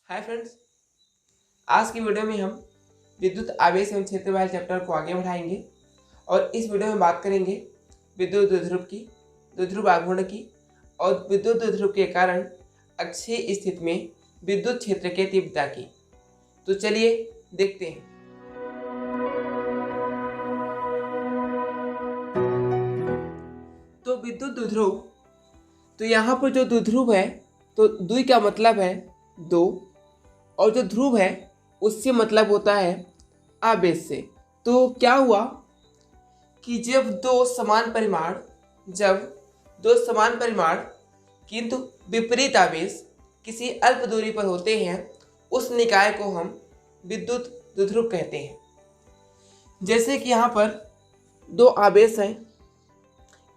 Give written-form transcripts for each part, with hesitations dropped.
Hi friends, आज की video में हम विद्युत आवेश एवं क्षेत्र वाले चैप्टर को आगे बढ़ाएंगे और इस वीडियो में बात करेंगे विद्युत द्विध्रुव की, द्विध्रुव आघूर्ण की और विद्युत द्विध्रुव के कारण अक्षीय स्थिति में विद्युत क्षेत्र के तीव्रता की। तो चलिए देखते हैं। तो विद्युत द्विध्रुव, तो यहाँ पर जो द्विध्रुव है तो द्वि का मतलब है दो और जो ध्रुव है उससे मतलब होता है आवेश से। तो क्या हुआ कि जब दो समान परिमाण किंतु विपरीत आवेश किसी अल्प दूरी पर होते हैं उस निकाय को हम विद्युत द्विध्रुव कहते हैं। जैसे कि यहाँ पर दो आवेश हैं,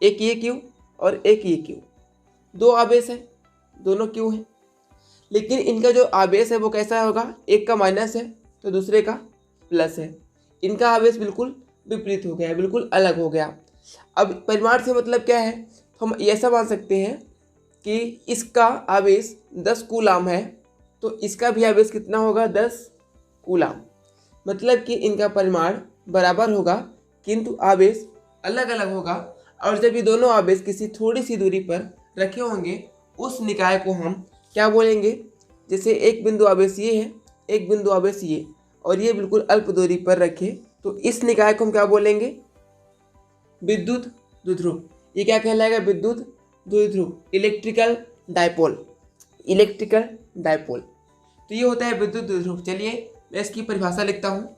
एक ये क्यू और एक ये क्यू। दो आवेश हैं, दोनों क्यू हैं, लेकिन इनका जो आवेश है वो कैसा होगा, एक का माइनस है तो दूसरे का प्लस है। इनका आवेश बिल्कुल विपरीत हो गया है, बिल्कुल अलग हो गया। अब परिमाण से मतलब क्या है, तो हम ऐसा मान सकते हैं कि इसका आवेश 10 कूलाम है तो इसका भी आवेश कितना होगा, 10 कूलाम। मतलब कि इनका परिमाण बराबर होगा किंतु आवेश अलग अलग होगा। और जब ये दोनों आवेश किसी थोड़ी सी दूरी पर रखे होंगे उस निकाय को हम क्या बोलेंगे। जैसे एक बिंदु आवेश ये है, एक बिंदु आवेश ये, और ये बिल्कुल अल्प दूरी पर रखे तो इस निकाय को हम क्या बोलेंगे, विद्युत द्विध्रुव। ये क्या कहलाएगा, विद्युत द्विध्रुव, इलेक्ट्रिकल डायपोल। तो ये होता है विद्युत द्विध्रुव। चलिए मैं इसकी परिभाषा लिखता हूँ।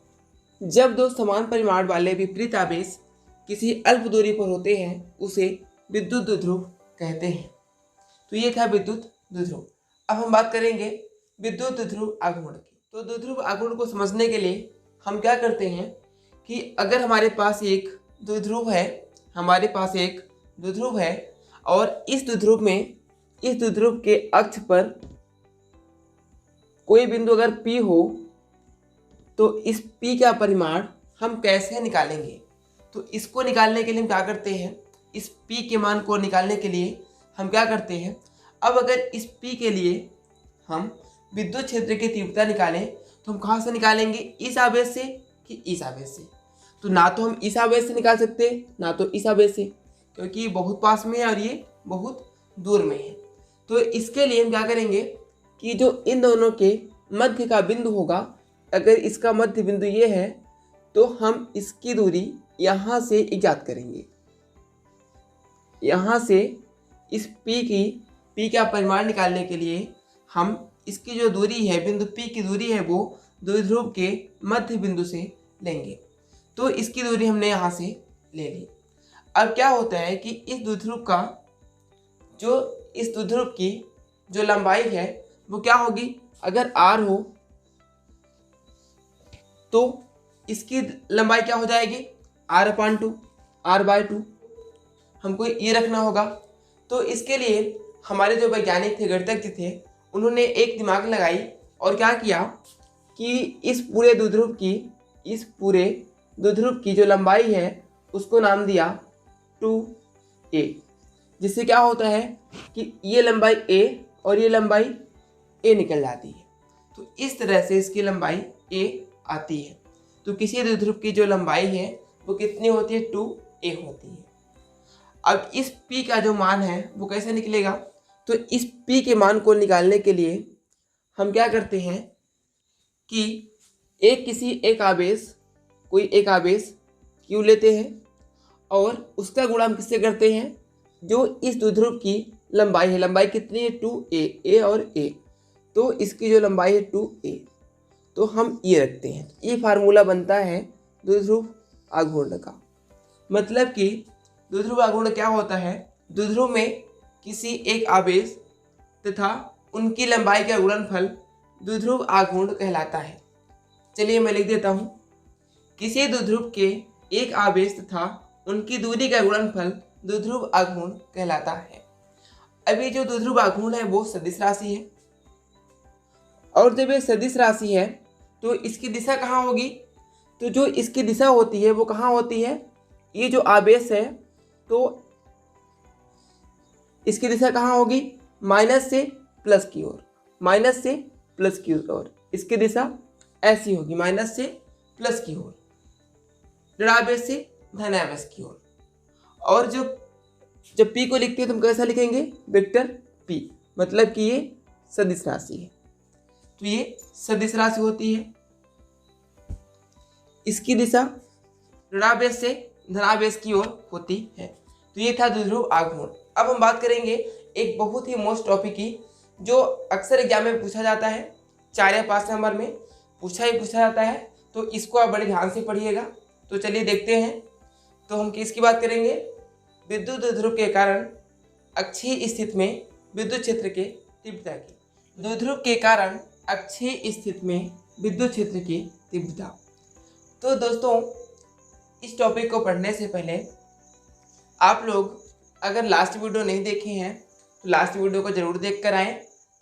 जब दो समान परिमाण वाले विपरीत आवेश किसी अल्प दूरी पर होते हैं उसे विद्युत द्विध्रुव कहते हैं। तो ये था विद्युत द्विध्रुव। अब हम बात करेंगे विद्युत द्विध्रुव आघूर्ण की। तो द्विध्रुव आघूर्ण को समझने के लिए हम क्या करते हैं कि अगर हमारे पास एक द्विध्रुव है और इस द्विध्रुव के अक्ष पर कोई बिंदु अगर P हो तो इस P का परिमाण हम कैसे निकालेंगे। तो इसको निकालने के लिए हम क्या करते हैं, इस P के मान को निकालने के लिए हम क्या करते हैं, अब अगर इस P के लिए हम विद्युत क्षेत्र की तीव्रता निकालें तो हम कहाँ से निकालेंगे, इस आवेश से कि इस आवेश से। तो ना तो हम इस आवेश से निकाल सकते ना तो इस आवेश से, क्योंकि ये बहुत पास में है और ये बहुत दूर में है। तो इसके लिए हम क्या करेंगे कि जो इन दोनों के मध्य का बिंदु होगा, अगर इसका मध्य बिंदु ये है तो हम इसकी दूरी यहाँ से इजाद करेंगे। यहाँ से इस P का परिमाण निकालने के लिए हम इसकी जो दूरी है, बिंदु P की दूरी है, वो द्विध्रुव के मध्य बिंदु से लेंगे। तो इसकी दूरी हमने यहाँ से ले ली। अब क्या होता है कि इस द्विध्रुव की जो लंबाई है वो क्या होगी, अगर r हो तो इसकी लंबाई क्या हो जाएगी, r/2 हमको ये रखना होगा। तो इसके लिए हमारे जो वैज्ञानिक थे, गणितज्ञ थे, उन्होंने एक दिमाग लगाई और क्या किया कि इस पूरे द्विध्रुव की जो लंबाई है उसको नाम दिया 2a। जिससे क्या होता है कि ये लंबाई a और ये लंबाई a निकल जाती है। तो इस तरह से इसकी लंबाई a आती है। तो किसी द्विध्रुव की जो लंबाई है वो कितनी होती है, 2a होती है। अब इस P का जो मान है वो कैसे निकलेगा, तो इस P के मान को निकालने के लिए हम क्या करते हैं कि कोई एक आवेश Q लेते हैं और उसका गुणा हम किससे करते हैं, जो इस द्विध्रुव की लंबाई है। लंबाई कितनी है, 2a, a और a, तो इसकी जो लंबाई है 2a, तो हम ये रखते हैं। ये फार्मूला बनता है द्विध्रुव आघूर्ण का। मतलब कि द्विध्रुव आघूर्ण क्या होता है, द्विध्रुव में किसी एक आवेश तथा उनकी लंबाई का गुणनफल द्विध्रुव आघूर्ण कहलाता है। चलिए मैं लिख देता हूँ, किसी द्विध्रुव के एक आवेश तथा उनकी दूरी का गुणनफल द्विध्रुव आघूर्ण कहलाता है। अभी जो द्विध्रुव आघूर्ण है वो सदिश राशि है, और जब ये सदिश राशि है तो इसकी दिशा कहाँ होगी, तो जो इसकी दिशा होती है वो कहाँ होती है, ये जो आवेश है तो इसकी दिशा कहाँ होगी, माइनस से प्लस की ओर, माइनस से प्लस की ओर, इसकी दिशा ऐसी होगी, माइनस से प्लस की ओर, ऋणावेश से धनावेश की ओर। और जब p को लिखते हैं तो हम कैसा लिखेंगे, वेक्टर p, मतलब कि ये सदिश राशि है, तो ये सदिश राशि होती है। इसकी दिशा ऋणावेश से धनावेश की ओर होती है। तो ये था द्विध्रुव आघूर्ण। अब हम बात करेंगे एक बहुत ही मोस्ट टॉपिक की, जो अक्सर एग्जाम में पूछा जाता है, 4 या 5 नंबर में पूछा जाता है, तो इसको आप बड़े ध्यान से पढ़िएगा। तो चलिए देखते हैं। तो हम किसकी बात करेंगे, विद्युत द्विध्रुव के कारण अक्षीय स्थिति में विद्युत क्षेत्र के तीव्रता की। द्विध्रुव के कारण अक्षीय स्थिति में विद्युत क्षेत्र की तीव्रता। तो दोस्तों, इस टॉपिक को पढ़ने से पहले आप लोग अगर लास्ट वीडियो नहीं देखे हैं तो लास्ट वीडियो को जरूर देख कर आएँ,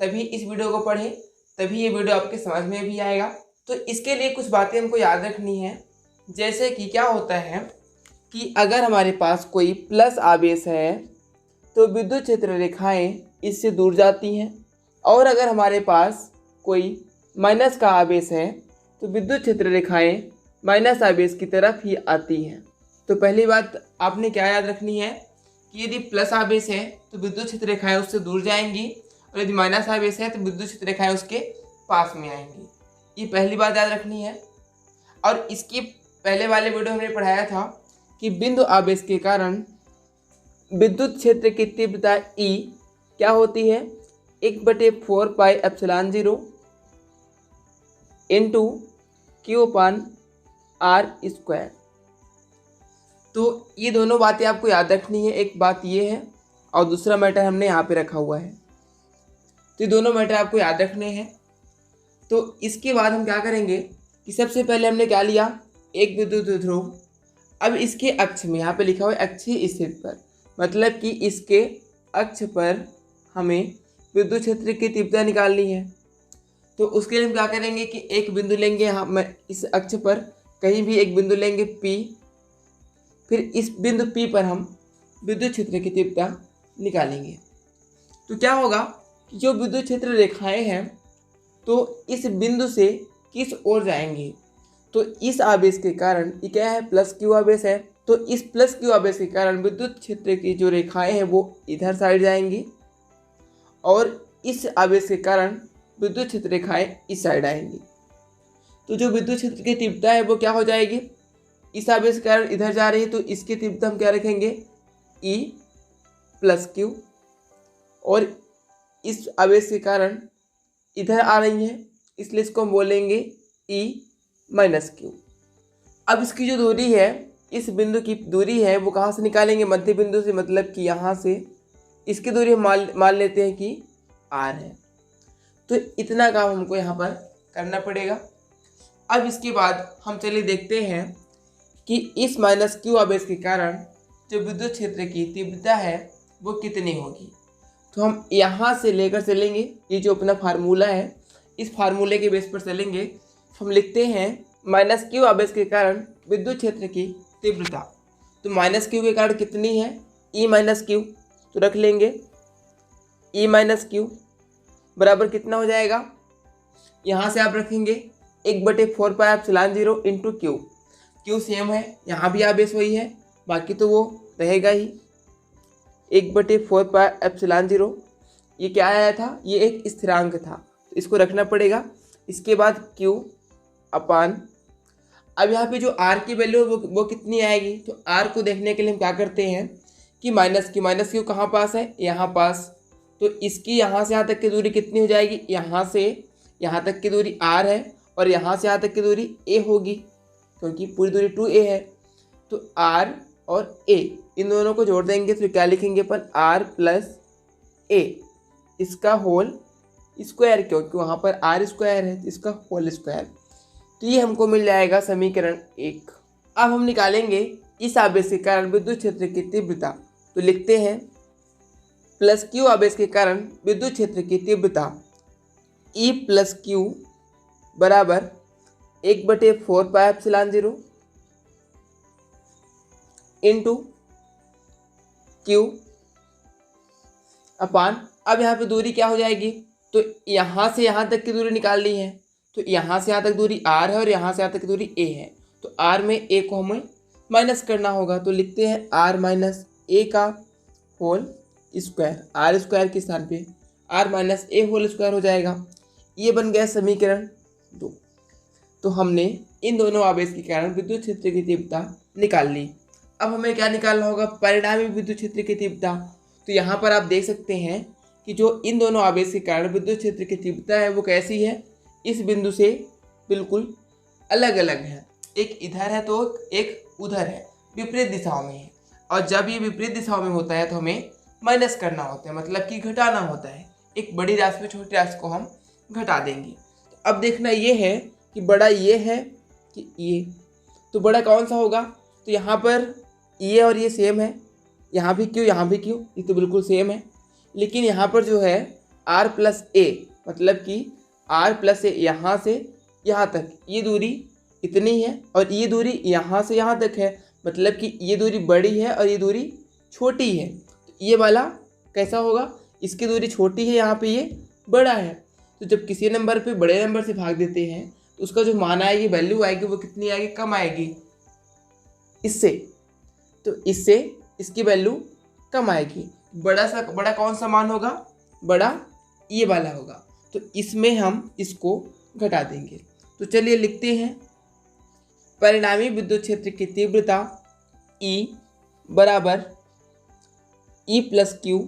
तभी इस वीडियो को पढ़ें, तभी ये वीडियो आपके समझ में भी आएगा। तो इसके लिए कुछ बातें हमको याद रखनी है, जैसे कि क्या होता है कि अगर हमारे पास कोई प्लस आवेश है तो विद्युत क्षेत्र रेखाएं इससे दूर जाती हैं, और अगर हमारे पास कोई माइनस का आवेश है तो विद्युत क्षेत्र रेखाएं माइनस आवेश की तरफ ही आती हैं। तो पहली बात आपने क्या याद रखनी है कि यदि प्लस आवेश है तो विद्युत क्षेत्र रेखाएं उससे दूर जाएंगी, और यदि माइनस आवेश है तो विद्युत क्षेत्र रेखाएं उसके पास में आएंगी। ये पहली बात याद रखनी है। और इसकी पहले वाले वीडियो हमने पढ़ाया था कि बिंदु आवेश के कारण विद्युत क्षेत्र की तीव्रता E क्या होती है, 1/4 पाई एप्सिलॉन 0 इंटू Q/R²। तो ये दोनों बातें आपको याद रखनी है। एक बात ये है और दूसरा मैटर हमने यहाँ पे रखा हुआ है, तो ये दोनों मैटर आपको याद रखने हैं। तो इसके बाद हम क्या करेंगे कि सबसे पहले हमने क्या लिया, एक विद्युत द्विध्रुव। अब इसके अक्ष में, यहाँ पे लिखा हुआ है अक्षीय स्थिति पर, मतलब कि इसके अक्ष पर हमें विद्युत क्षेत्र की तीव्रता निकालनी है। तो उसके लिए हम क्या करेंगे कि एक बिंदु लेंगे, यहाँ मैं इस अक्ष पर कहीं भी एक बिंदु लेंगे P, फिर इस बिंदु P पर हम विद्युत क्षेत्र की तीव्रता निकालेंगे। तो क्या होगा कि जो विद्युत क्षेत्र रेखाएं हैं तो इस बिंदु से किस ओर जाएंगी, तो इस आवेश के कारण, ये क्या है, प्लस क्यू आवेश है, तो इस प्लस क्यू आवेश के कारण विद्युत क्षेत्र की जो रेखाएं हैं वो इधर साइड जाएंगी, और इस आवेश के कारण विद्युत क्षेत्र रेखाएं इस साइड आएंगी। तो जो विद्युत क्षेत्र की तीव्रता है वो क्या हो जाएगी, इस आवेश के कारण इधर जा रही है तो इसकी तीव्रता हम क्या रखेंगे, E + Q, और इस आवेश के कारण इधर आ रही है इसलिए इसको हम बोलेंगे E - Q। अब इसकी जो दूरी है, इस बिंदु की दूरी है, वो कहाँ से निकालेंगे, मध्य बिंदु से, मतलब कि यहाँ से इसकी दूरी हम मान लेते हैं कि R है। तो इतना काम हमको यहाँ पर करना पड़ेगा। अब इसके बाद हम चलिए देखते हैं कि इस -Q आवेश के कारण जो विद्युत क्षेत्र की तीव्रता है वो कितनी होगी। तो हम यहाँ से लेकर चलेंगे, ये जो अपना फार्मूला है इस फार्मूले के बेस पर चलेंगे। हम लिखते हैं -Q आवेश के कारण विद्युत क्षेत्र की तीव्रता। तो -Q के कारण कितनी है, E - Q, तो रख लेंगे E - Q बराबर कितना हो जाएगा, यहाँ से आप रखेंगे 1/4 pi epsilon 0 into Q same है, यहाँ भी आवेश वही है, बाकी तो वो रहेगा ही। 1/4 पाई एप्सिलॉन 0, ये क्या आया था, ये एक स्थिरांक था, तो इसको रखना पड़ेगा। इसके बाद Q अपान, अब यहाँ पे जो R की वैल्यू है वो कितनी आएगी, तो R को देखने के लिए हम क्या करते हैं कि -Q कहाँ पास है, यहाँ पास, तो इसकी यहाँ से यहाँ तक की दूरी कितनी हो जाएगी, यहाँ से यहाँ तक की दूरी R है और यहाँ से यहाँ तक की दूरी A होगी, क्योंकि पूरी दूरी 2A है। तो R और A इन दोनों को जोड़ देंगे तो क्या लिखेंगे अपन, R + A, इसका होल स्क्वायर, क्योंकि वहाँ पर R² है तो इसका होल स्क्वायर। तो ये हमको मिल जाएगा समीकरण 1। अब हम निकालेंगे इस आवेश के कारण विद्युत क्षेत्र की तीव्रता। तो लिखते हैं +Q आवेश के कारण विद्युत क्षेत्र की तीव्रता E + Q बराबर 1/4 पाई एप्सिलॉन 0 इंटू Q अपान, अब यहाँ पे दूरी क्या हो जाएगी, तो यहाँ से यहाँ तक की दूरी निकाल ली है, तो यहाँ से यहाँ तक दूरी r है और यहाँ से यहाँ तक की दूरी a है, तो r में a को हमें माइनस करना होगा। तो लिखते हैं r माइनस ए का होल स्क्वायर, आर स्क्वायर के स्थान पे r माइनस ए होल स्क्वायर हो जाएगा। ये बन गया समीकरण 2। तो हमने इन दोनों आवेश के कारण विद्युत क्षेत्र की तीव्रता निकाल ली। अब हमें क्या निकालना होगा, परिणामी विद्युत क्षेत्र की तीव्रता। तो यहाँ पर आप देख सकते हैं कि जो इन दोनों आवेश के कारण विद्युत क्षेत्र की तीव्रता है वो कैसी है, इस बिंदु से बिल्कुल अलग अलग है। एक इधर है तो एक उधर है, विपरीत दिशाओं में है। और जब ये विपरीत दिशाओं में होता है तो हमें माइनस करना होता है, मतलब कि घटाना होता है। एक बड़ी राशि में छोटी राशि को हम घटा देंगे। तो अब देखना ये है कि बड़ा ये है कि ये, तो बड़ा कौन सा होगा। तो यहाँ पर ये और ये सेम है, यहाँ भी क्यों, यहाँ भी क्यों, ये तो बिल्कुल सेम है। लेकिन यहाँ पर जो है r प्लस ए, मतलब कि r प्लस ए यहाँ से यहाँ तक ये दूरी इतनी है और ये दूरी यहाँ से यहाँ तक है, मतलब कि ये दूरी बड़ी है और ये दूरी छोटी है। तो ये वाला कैसा होगा, इसकी दूरी छोटी है, यहाँ पे ये बड़ा है। तो जब किसी नंबर पे बड़े नंबर से भाग देते हैं तो उसका जो मान आएगी, वैल्यू आएगी, वो कितनी आएगी, कम आएगी इससे। तो इससे इसकी वैल्यू कम आएगी। बड़ा कौन सा मान होगा, बड़ा ये वाला होगा। तो इसमें हम इसको घटा देंगे। तो चलिए लिखते हैं परिणामी विद्युत क्षेत्र की तीव्रता E बराबर E plus Q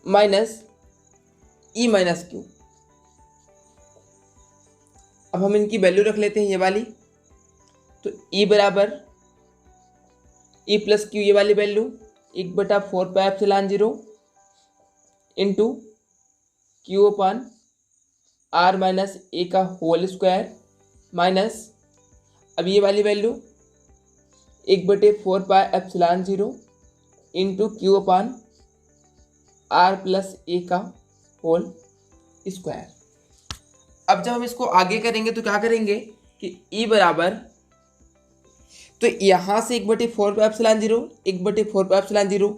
minus E minus Q. अब हम इनकी वैल्यू रख लेते हैं ये वाली। तो E बराबर E प्लस क्यू, ये वाली वैल्यू 1/4πε0 इंटू क्यू अपन r माइनस ए का होल स्क्वायर माइनस, अब ये वाली वैल्यू 1/4πε0 इंटू क्यू अपन r प्लस ए का होल स्क्वायर। अब जब हम इसको आगे करेंगे तो क्या करेंगे कि E बराबर, तो यहाँ से 1/4πε0, 1/4πε0,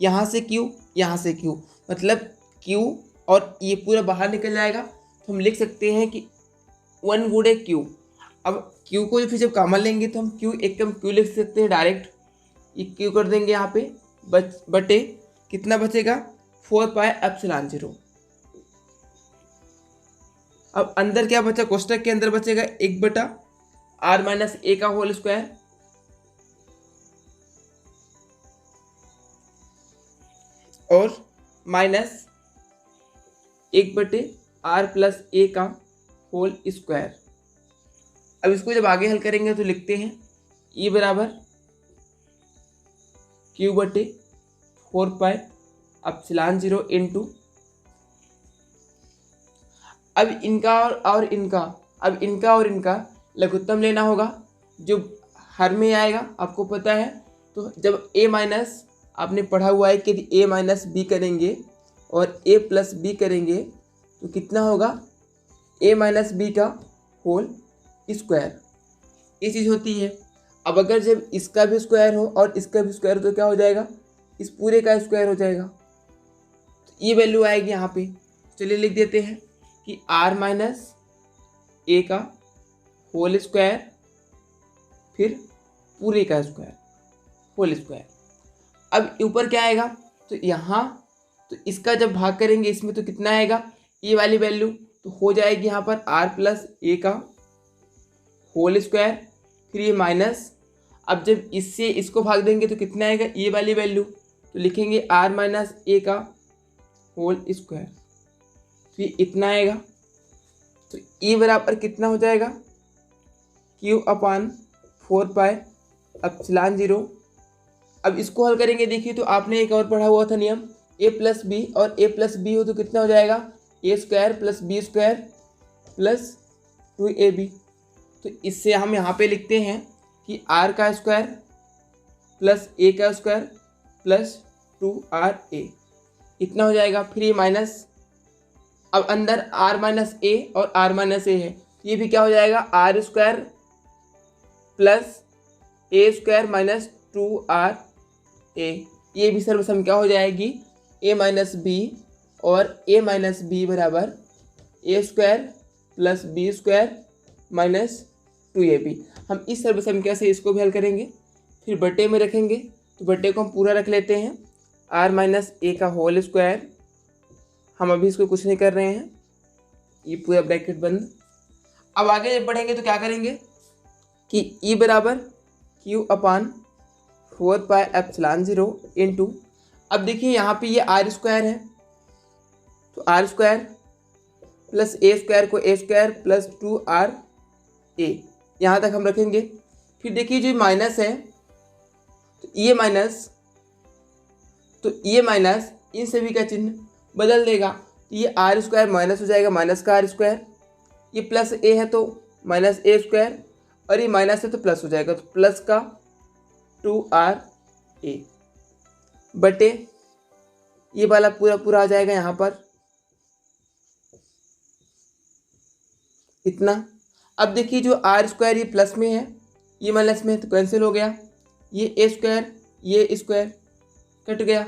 यहाँ से Q, यहाँ से Q, मतलब Q और ये पूरा बाहर निकल जाएगा। तो हम लिख सकते हैं कि 1 गुणे Q। अब Q को फिर जब कॉमन लेंगे तो हम Q एक कम Q लिख सकते हैं डायरेक्ट। ये Q कर देंगे यहाँ पे बटे कितना बचेगा, 4πε0। अब अंदर क्या बचा, कोष्टक के अंदर बचेगा 1/r माइनस ए का होल स्क्वायर और माइनस 1/r प्लस ए का होल स्क्वायर। अब इसको जब आगे हल करेंगे तो लिखते हैं E बराबर Q/4πε0 इंटू, अब इनका और इनका, अब इनका और इनका लघुत्तम लेना होगा जो हर में आएगा, आपको पता है। तो जब a माइनस, आपने पढ़ा हुआ है कि a माइनस बी करेंगे और a प्लस बी करेंगे तो कितना होगा, a माइनस बी का होल स्क्वायर, ये चीज़ होती है। अब अगर जब इसका भी स्क्वायर हो और इसका भी स्क्वायर हो तो क्या हो जाएगा, इस पूरे का स्क्वायर हो जाएगा। तो ये वैल्यू आएगी यहाँ पे। चलिए लिख देते हैं कि r माइनस ए का होल स्क्वायर फिर पूरे का स्क्वायर होल स्क्वायर। अब ऊपर क्या आएगा, तो यहाँ, तो इसका जब भाग करेंगे इसमें तो कितना आएगा, ये वाली वैल्यू, तो हो जाएगी यहाँ पर r प्लस ए का होल स्क्वायर फिर ये माइनस, अब जब इससे इसको भाग देंगे तो कितना आएगा, ये वाली वैल्यू, तो लिखेंगे r माइनस ए का होल स्क्वायर फिर इतना आएगा। तो E बराबर कितना हो जाएगा, Q/4πε0। अब इसको हल करेंगे, देखिए तो आपने एक और पढ़ा हुआ था नियम, a प्लस बी, और a प्लस बी हो तो कितना हो जाएगा, a square plus B square plus 2ab। तो इससे हम यहाँ पे लिखते हैं कि r का स्क्वायर प्लस a का स्क्वायर प्लस 2ra, इतना हो जाएगा। फिर ये माइनस, अब अंदर r माइनस ए और r माइनस ए है, ये भी क्या हो जाएगा, r square plus a square minus 2ra, ये भी सर्वसम क्या हो जाएगी, a माइनस बी और a माइनस बी बराबर a square plus B square minus 2ab। हम इस सर्वसंख्या से इसको भी हल करेंगे, फिर बटे में रखेंगे, तो बटे को हम पूरा रख लेते हैं, r माइनस ए का होल स्क्वायर। हम अभी इसको कुछ नहीं कर रहे हैं, ये पूरा ब्रैकेट बंद। अब आगे जब बढ़ेंगे तो क्या करेंगे कि e बराबर q अपान 4πε0 इंटू, अब देखिए यहाँ पे ये r स्क्वायर है, तो r square plus a square को ए स्क्वायर प्लस 2r a, यहाँ तक हम रखेंगे। फिर देखिए जो माइनस है तो ये माइनस इन सभी का चिन्ह बदल देगा, तो ये आर स्क्वायर माइनस हो जाएगा, माइनस का आर स्क्वायर, ये प्लस ए है तो माइनस ए स्क्वायर, और ये माइनस है तो प्लस हो जाएगा, तो प्लस का 2ra बटे ये वाला पूरा पूरा आ जाएगा यहाँ पर इतना। अब देखिए जो आर स्क्वायर ये प्लस में है, ये माइनस में है, तो कैंसिल हो गया, ये ए स्क्वायर ये स्क्वायर कट गया।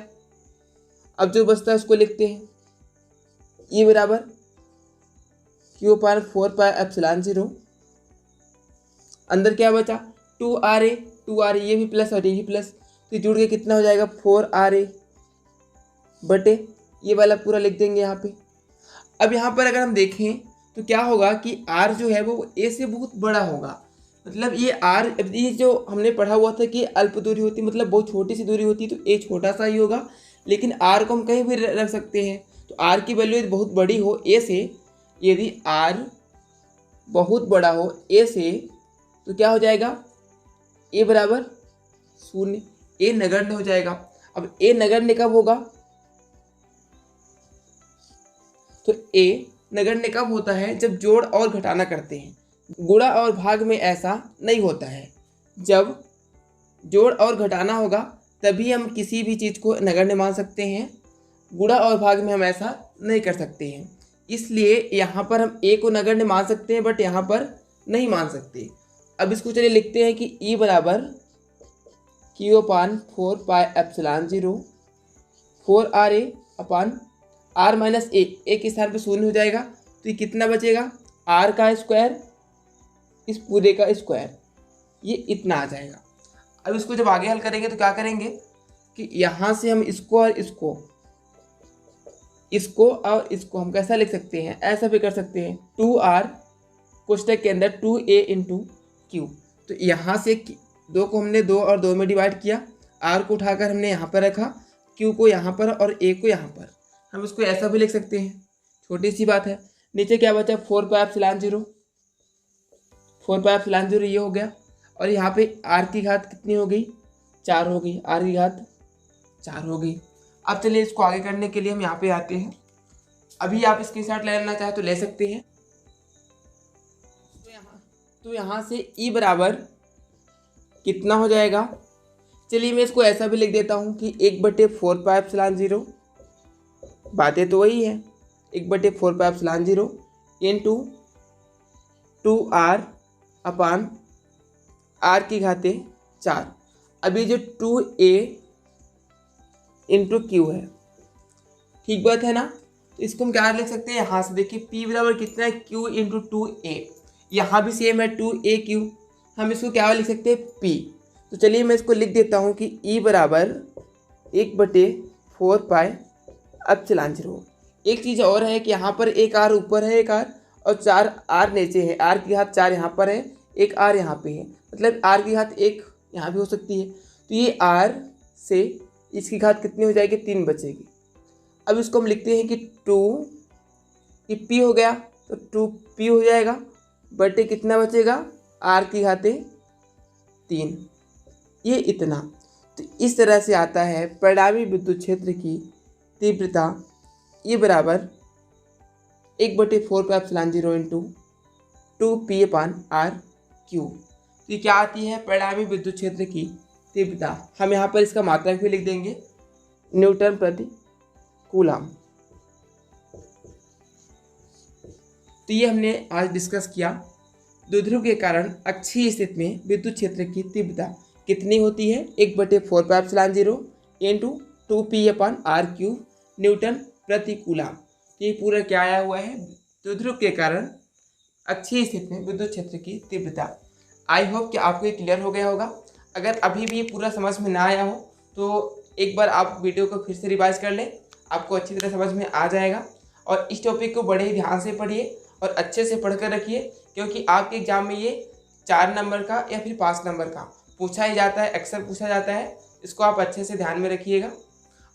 अब जो बचता है उसको लिखते हैं, ये बराबर q पर 4πε0, अंदर क्या बचा 2ra ये भी प्लस और ये भी प्लस, तो जुड़ के कितना हो जाएगा 4ra बटे ये वाला पूरा लिख देंगे यहाँ पे। अब यहाँ पर अगर हम देखें तो क्या होगा कि r जो है वो a से बहुत बड़ा होगा, मतलब ये r, ये जो हमने पढ़ा हुआ था कि अल्प दूरी होती मतलब बहुत छोटी सी दूरी होती, तो a छोटा सा ही होगा, लेकिन r को हम कहीं भी रख सकते हैं। तो r की वैल्यू यदि बहुत बड़ी हो a से, यदि r बहुत बड़ा हो a से, तो क्या हो जाएगा a बराबर 0, a नगण्य हो जाएगा। अब a नगण्य कब होगा, तो a नगण्य कब होता है, जब जोड़ और घटाना करते हैं, गुणा और भाग में ऐसा नहीं होता है। जब जोड़ और घटाना होगा तभी हम किसी भी चीज़ को नगण्य मान सकते हैं, गुणा और भाग में हम ऐसा नहीं कर सकते हैं, इसलिए यहाँ पर हम a को नगण्य मान सकते हैं बट यहाँ पर नहीं मान सकते। अब इसको चलिए लिखते हैं कि e बराबर q अपान 4πε0 4ra अपान r माइनस ए के स्थान पे 0 हो जाएगा, तो ये कितना बचेगा r का स्क्वायर इस पूरे का स्क्वायर, ये इतना आ जाएगा। अब इसको जब आगे हल करेंगे तो क्या करेंगे कि यहाँ से हम इसको और इसको हम कैसा लिख सकते हैं, ऐसा भी कर सकते हैं 2r कोष्टक के अंदर 2a इंटू क्यू। तो यहाँ से 2 को हमने 2 और 2 में डिवाइड किया, r को उठाकर हमने यहाँ पर रखा, q को यहाँ पर और a को यहाँ पर, हम इसको ऐसा भी लिख सकते हैं, छोटी सी बात है। नीचे क्या बचा 4πε0 ये हो गया, और यहाँ पे r की घात कितनी हो गई 4 हो गई, r की घात 4 हो गई। अब चलिए इसको आगे करने के लिए हम यहाँ पे आते हैं, अभी आप स्क्रीनशॉट ले लेना चाहे तो ले सकते हैं। तो यहाँ से e बराबर कितना हो जाएगा, चलिए मैं इसको ऐसा भी लिख देता हूँ कि 1/4πε0, बातें तो वही है, 1/4πε0 इंटू 2r अपान r की घाते 4। अभी जो 2a इंटू क्यू है, ठीक बात है ना, तो इसको हम क्या लिख सकते हैं, यहाँ से देखिए p बराबर कितना है q इंटू 2a, यहाँ भी सेम है 2aq, हम इसको क्या लिख सकते हैं p। तो चलिए मैं इसको लिख देता हूँ कि e बराबर 1/4πε0। एक चीज़ और है कि यहाँ पर एक r ऊपर है, एक r और 4r नीचे है, r की घात 4 यहाँ पर है, एक r यहाँ पे है, मतलब r की घात 1 यहाँ भी हो सकती है, तो ये r से इसकी घात कितनी हो जाएगी 3 बचेगी। अब इसको हम लिखते हैं कि 2 ये p हो गया तो 2p हो जाएगा, बटे कितना बचेगा r की घाते 3, ये इतना। तो इस तरह से आता है परिणामी विद्युत क्षेत्र की तीव्रता E बराबर 1/4πε0 इंटू 2p/r⁴। तो ये क्या आती है परिणामी विद्युत क्षेत्र की तीव्रता, हम यहाँ पर इसका मात्रक भी लिख देंगे न्यूटन प्रति कूलम। तो ये हमने आज डिस्कस किया, द्विध्रुव के कारण अक्षीय स्थिति में विद्युत क्षेत्र की तीव्रता कितनी होती है, 1/4πε0 इंटू 2p/r³ न्यूटन प्रतिकूला। ये पूरा क्या आया हुआ है, द्विध्रुव के कारण अच्छी स्थिति में विद्युत क्षेत्र की तीव्रता। आई होप कि आपको ये क्लियर हो गया होगा। अगर अभी भी ये पूरा समझ में ना आया हो तो एक बार आप वीडियो को फिर से रिवाइज कर लें, आपको अच्छी तरह समझ में आ जाएगा। और इस टॉपिक को बड़े ही ध्यान से पढ़िए और अच्छे से पढ़ कर रखिए, क्योंकि आपके एग्जाम में ये 4 नंबर का या फिर 5 नंबर का पूछा ही जाता है, अक्सर पूछा जाता है। इसको आप अच्छे से ध्यान में रखिएगा।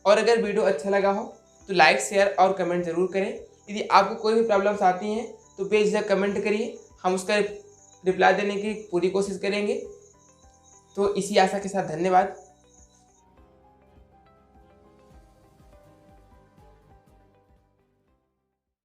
और अगर वीडियो अच्छा लगा हो तो लाइक, शेयर और कमेंट ज़रूर करें। यदि आपको कोई भी प्रॉब्लम्स आती हैं तो बेझिझक कमेंट करिए, हम उसका रिप्लाई देने की पूरी कोशिश करेंगे। तो इसी आशा के साथ धन्यवाद।